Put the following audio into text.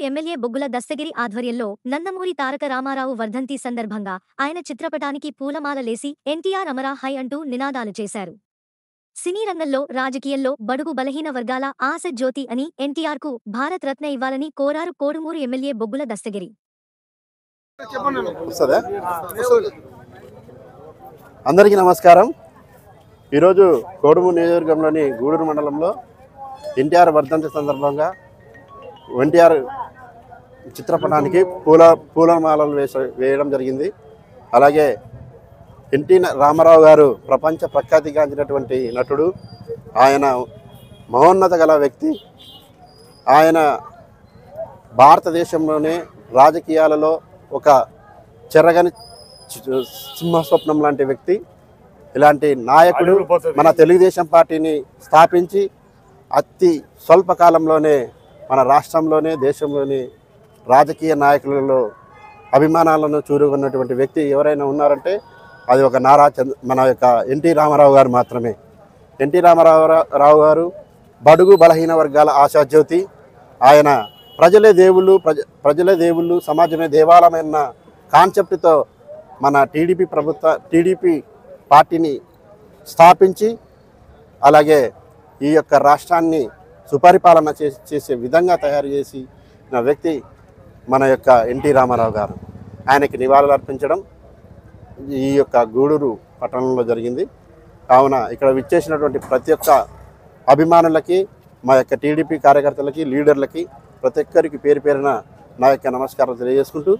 MLA బొగ్గుల దస్తగిరి ఆధ్వర్యంలో నందమూరి తారక రామారావు వర్ధంతి సందర్భంగా ఆయన చిత్రపటానికి పూలమాలలేసి ఎన్టీఆర్ అమరా హై అంటూ నినాదాలు చేశారు. సినీ రంగంలో, రాజకీయాల్లో బడుగు బలహీన వర్గాల ఆశ జ్యోతి అని ఎన్టీఆర్కు భారత రత్న ఇవ్వాలని కోరారు కోడుమూరు ఎమ్మెల్యే బొగ్గుల దస్తగిరి. అందరికీ నమస్కారం. ఈరోజు కోడుమూరు నియోజకవర్గంలోని గూడూరు మండలంలో ఎన్టీఆర్ వర్ధంతి సందర్భంగా ఎన్టీఆర్ చిత్రపటానికి పూలమాలలు వేయడం జరిగింది. అలాగే ఎన్టీ రామారావు గారు ప్రపంచ ప్రఖ్యాతిగాంచినటువంటి నటుడు. ఆయన మహోన్నత గల వ్యక్తి. ఆయన భారతదేశంలోనే రాజకీయాలలో ఒక చెరగని సింహస్వప్నం లాంటి వ్యక్తి. ఇలాంటి నాయకుడు మన తెలుగుదేశం పార్టీని స్థాపించి అతి స్వల్పకాలంలోనే మన రాష్ట్రంలోనే దేశంలోని రాజకీయ నాయకులలో అభిమానాలను చూరుకున్నటువంటి వ్యక్తి ఎవరైనా ఉన్నారంటే అది ఒక మన యొక్క ఎన్టీ రామారావు గారు మాత్రమే. ఎన్టీ రామారావు గారు బడుగు బలహీన వర్గాల ఆశాజ్యోతి. ఆయన ప్రజలే దేవుళ్ళు సమాజమే దేవాలయమైన కాన్సెప్ట్తో మన టీడీపీ పార్టీని స్థాపించి అలాగే ఈ యొక్క రాష్ట్రాన్ని సుపరిపాలన చేసే విధంగా తయారు చేసిన వ్యక్తి మన యొక్క ఎన్టీ రామారావు గారు. ఆయనకి నివాళులు అర్పించడం ఈ యొక్క గూడూరు పట్టణంలో జరిగింది. కావున ఇక్కడ విచ్చేసినటువంటి ప్రతి ఒక్క అభిమానులకి, మా యొక్క టీడీపీ కార్యకర్తలకి, లీడర్లకి, ప్రతి ఒక్కరికి పేరు పేరున నా యొక్క నమస్కారం తెలియజేసుకుంటూ